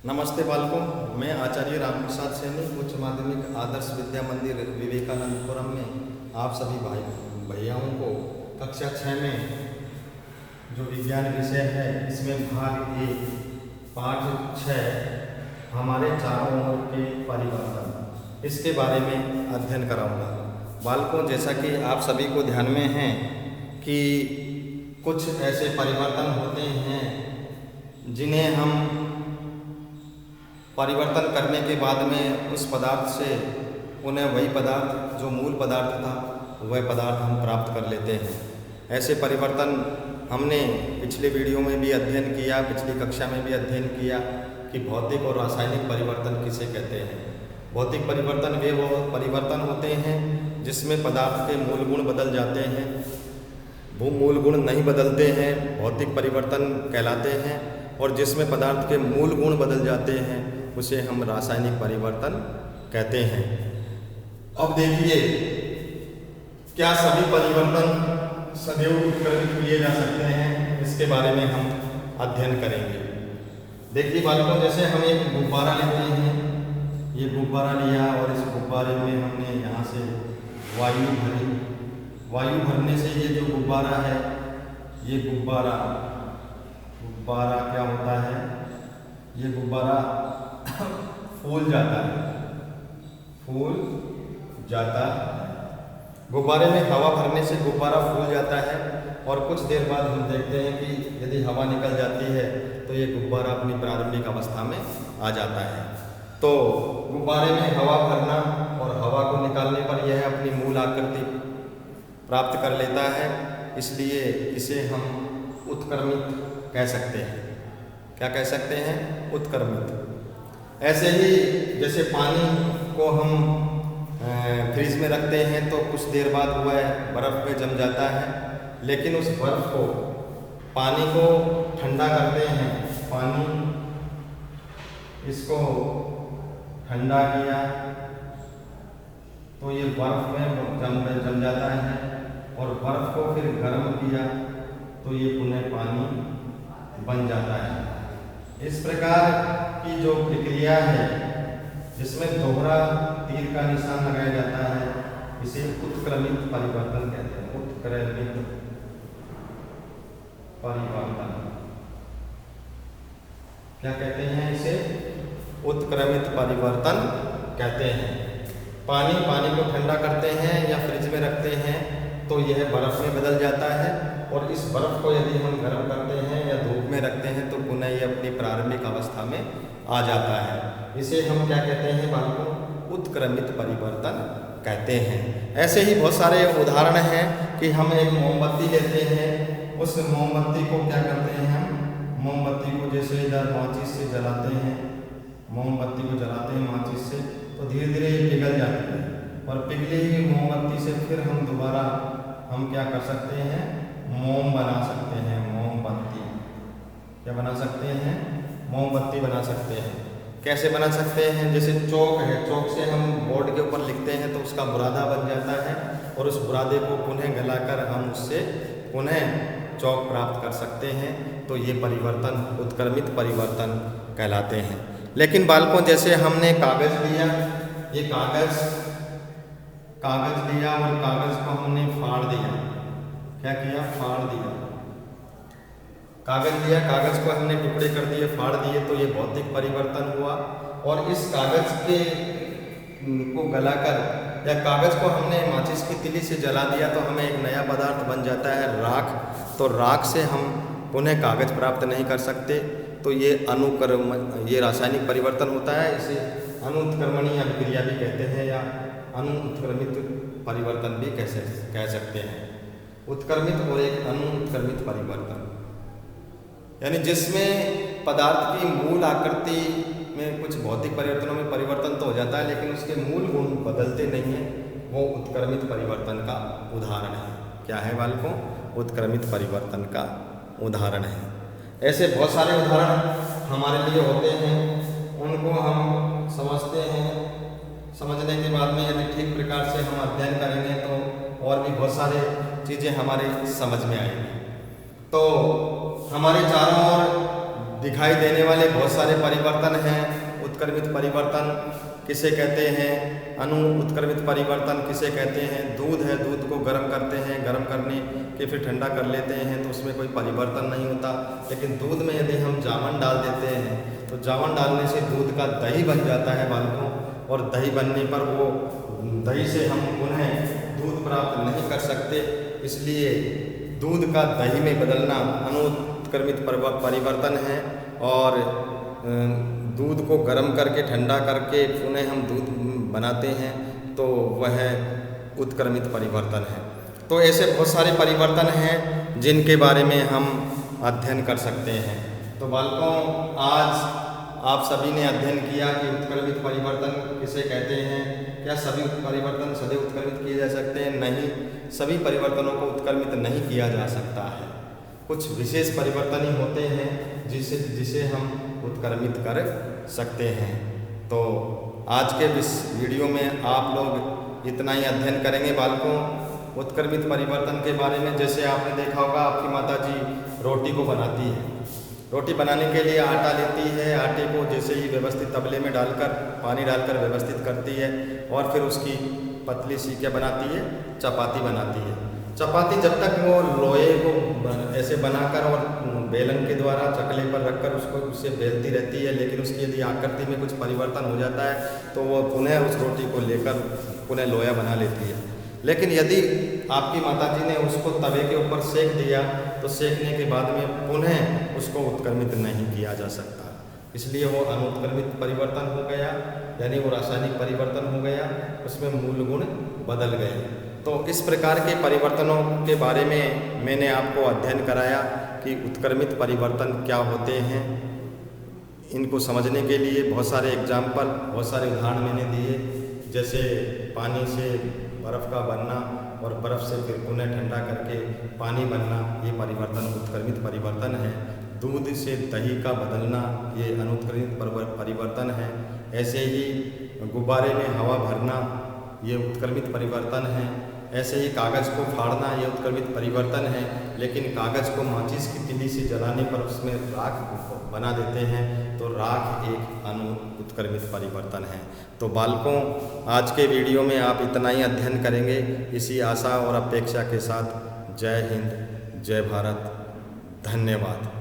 नमस्ते बालकों, मैं आचार्य रामप्रसाद सैनी उच्च माध्यमिक आदर्श विद्या मंदिर विवेकानंदपुरम में आप सभी भाई भैयाओं को कक्षा 6 में जो विज्ञान विषय है इसमें भाग 1 पाठ 6 हमारे चारों ओर के परिवर्तन इसके बारे में अध्ययन कराऊंगा। बालकों, जैसा कि आप सभी को ध्यान में है कि कुछ ऐसे परिवर्तन होते हैं जिन्हें हम परिवर्तन करने के बाद में उस पदार्थ से उन्हें वही पदार्थ जो मूल पदार्थ था वह पदार्थ हम प्राप्त कर लेते हैं। ऐसे परिवर्तन हमने पिछले वीडियो में भी अध्ययन किया, पिछली कक्षा में भी अध्ययन किया कि भौतिक और रासायनिक परिवर्तन किसे कहते हैं। भौतिक परिवर्तन वे वो परिवर्तन होते हैं जिसमें पदार्थ के मूल गुण बदल जाते हैं, वो मूल गुण नहीं बदलते हैं भौतिक परिवर्तन कहलाते हैं, और जिसमें पदार्थ के मूल गुण बदल जाते हैं उसे हम रासायनिक परिवर्तन कहते हैं। अब देखिए, क्या सभी परिवर्तन सदैव उत्क्रमित किए जा सकते हैं, इसके बारे में हम अध्ययन करेंगे। देखिए बालकों, जैसे हम एक गुब्बारा लेते हैं, ये गुब्बारा लिया और इस गुब्बारे में हमने यहाँ से वायु भरी। वायु भरने से ये जो गुब्बारा है, ये गुब्बारा क्या होता है, ये गुब्बारा फूल जाता है। गुब्बारे में हवा भरने से गुब्बारा फूल जाता है और कुछ देर बाद हम देखते हैं कि यदि हवा निकल जाती है तो ये गुब्बारा अपनी प्रारंभिक अवस्था में आ जाता है। तो गुब्बारे में हवा भरना और हवा को निकालने पर यह अपनी मूल आकृति प्राप्त कर लेता है, इसलिए इसे हम उत्क्रमित कह सकते हैं। क्या कह सकते हैं? उत्क्रमित। ऐसे ही जैसे पानी को हम फ्रिज में रखते हैं तो कुछ देर बाद वह बर्फ़ में जम जाता है, लेकिन उस बर्फ़ को पानी को ठंडा करते हैं। पानी इसको ठंडा किया तो ये बर्फ़ में जम जाता है, और बर्फ़ को फिर गर्म किया तो ये पुनः पानी बन जाता है। इस प्रकार की जो प्रक्रिया है जिसमें दोहरा तीर का निशान लगाया जाता है, इसे उत्क्रमित परिवर्तन कहते हैं। उत्क्रमित परिवर्तन क्या कहते हैं? इसे उत्क्रमित परिवर्तन कहते हैं। पानी को ठंडा करते हैं या फ्रिज में रखते हैं तो यह बर्फ़ में बदल जाता है, और इस बर्फ़ को यदि हम गर्म करते हैं या धूप में रखते हैं तो पुनः ये अपनी प्रारंभिक अवस्था में आ जाता है। इसे हम क्या कहते हैं बालकों? उत्क्रमित परिवर्तन कहते हैं। ऐसे ही बहुत सारे उदाहरण हैं कि हम एक मोमबत्ती लेते हैं, उस मोमबत्ती को क्या करते हैं हम? मोमबत्ती को जैसे इधर माचिस से जलाते हैं, मोमबत्ती को जलाते हैं माचिस से तो धीरे धीरे ये पिघल जाती है, और पिघली हुई मोमबत्ती से फिर हम दोबारा हम क्या कर सकते हैं? मोम बना सकते हैं। मोमबत्ती क्या बना सकते हैं? मोमबत्ती बना सकते हैं। कैसे बना सकते हैं? जैसे चौक है, चौक से हम बोर्ड के ऊपर लिखते हैं तो उसका बुरादा बन जाता है, और उस बुरादे को पुनः गलाकर हम उससे पुनः चौक प्राप्त कर सकते हैं। तो ये परिवर्तन उत्क्रमित परिवर्तन कहलाते हैं। लेकिन बालकों, जैसे हमने कागज़ लिया, ये कागज़ लिया और कागज़ को हमने फाड़ दिया। क्या किया? फाड़ दिया। कागज़ लिया, कागज़ को हमने टुकड़े कर दिए, फाड़ दिए, तो ये भौतिक परिवर्तन हुआ। और इस कागज़ के को गलाकर या कागज़ को हमने माचिस की तिली से जला दिया तो हमें एक नया पदार्थ बन जाता है, राख। तो राख से हम पुनः कागज़ प्राप्त नहीं कर सकते, तो ये रासायनिक परिवर्तन होता है। इसे अनुत्क्रमणीय अभिक्रिया भी कहते हैं, या अनुत्क्रमित परिवर्तन भी कह सकते हैं। उत्क्रमित और एक अनुत्क्रमित परिवर्तन, यानी जिसमें पदार्थ की मूल आकृति में कुछ भौतिक परिवर्तनों में परिवर्तन तो हो जाता है, लेकिन उसके मूल गुण बदलते नहीं हैं, वो उत्क्रमित परिवर्तन का उदाहरण है। क्या है बालकों? उत्क्रमित परिवर्तन का उदाहरण है। ऐसे बहुत सारे उदाहरण हमारे लिए होते हैं, उनको हम समझते हैं। समझने के बाद में यदि ठीक प्रकार से हम अध्ययन करेंगे तो और भी बहुत सारे चीज़ें हमारे समझ में आएंगी। तो हमारे चारों ओर दिखाई देने वाले बहुत सारे परिवर्तन हैं। उत्क्रमित परिवर्तन किसे कहते हैं, अणु उत्क्रमित परिवर्तन किसे कहते हैं। दूध है, दूध को गर्म करते हैं, गर्म करने के फिर ठंडा कर लेते हैं तो उसमें कोई परिवर्तन नहीं होता। लेकिन दूध में यदि हम जावन डाल देते हैं तो जावन डालने से दूध का दही बन जाता है बालकों, और दही बनने पर वो दही से हम पुनः दूध प्राप्त नहीं कर सकते। इसलिए दूध का दही में बदलना अनुत्क्रमित परिवर्तन है। और दूध को गर्म करके ठंडा करके पुनः हम दूध बनाते हैं तो वह उत्क्रमित परिवर्तन है। तो ऐसे बहुत सारे परिवर्तन हैं जिनके बारे में हम अध्ययन कर सकते हैं। तो बालकों, आज आप सभी ने अध्ययन किया कि उत्क्रमित परिवर्तन किसे कहते हैं। क्या सभी परिवर्तन सदैव उत्क्रमित किए जा सकते हैं? नहीं, सभी परिवर्तनों को उत्क्रमित नहीं किया जा सकता है। कुछ विशेष परिवर्तन ही होते हैं जिसे हम उत्क्रमित कर सकते हैं। तो आज के इस वीडियो में आप लोग इतना ही अध्ययन करेंगे बालकों उत्क्रमित परिवर्तन के बारे में। जैसे आपने देखा होगा, आपकी माताजी रोटी को बनाती है। रोटी बनाने के लिए आटा लेती है, आटे को जैसे ही व्यवस्थित तबले में डालकर पानी डालकर व्यवस्थित करती है और फिर उसकी पतली सी क्या बनाती है, चपाती बनाती है। चपाती जब तक वो लोहे को ऐसे बनाकर और बेलन के द्वारा चकले पर रखकर उससे बेलती रहती है, लेकिन उसकी यदि आकृति में कुछ परिवर्तन हो जाता है तो वो पुनः उस रोटी को लेकर पुनः लोया बना लेती है। लेकिन यदि आपकी माताजी ने उसको तवे के ऊपर सेक दिया तो सेकने के बाद में पुनः उसको उत्क्रमित नहीं किया जा सकता। इसलिए वो अनुत्क्रमित परिवर्तन हो गया, यानी वो रासायनिक परिवर्तन हो गया, उसमें मूल गुण बदल गए। तो इस प्रकार के परिवर्तनों के बारे में मैंने आपको अध्ययन कराया कि उत्क्रमित परिवर्तन क्या होते हैं। इनको समझने के लिए बहुत सारे एग्जाम्पल, बहुत सारे उदाहरण मैंने दिए। जैसे पानी से बर्फ़ का बनना और बर्फ़ से फिर पुनः ठंडा करके पानी बनना, ये परिवर्तन उत्क्रमित परिवर्तन है। दूध से दही का बदलना, ये अनुत्क्रमित परिवर्तन है। ऐसे ही गुब्बारे में हवा भरना, ये उत्क्रमित परिवर्तन है। ऐसे ही कागज़ को फाड़ना, ये उत्क्रमित परिवर्तन है। लेकिन कागज़ को माचिस की तीली से जलाने पर उसमें राख बना देते हैं तो राख एक उत्क्रमित परिवर्तन है। तो बालकों, आज के वीडियो में आप इतना ही अध्ययन करेंगे, इसी आशा और अपेक्षा के साथ जय हिंद, जय भारत, धन्यवाद।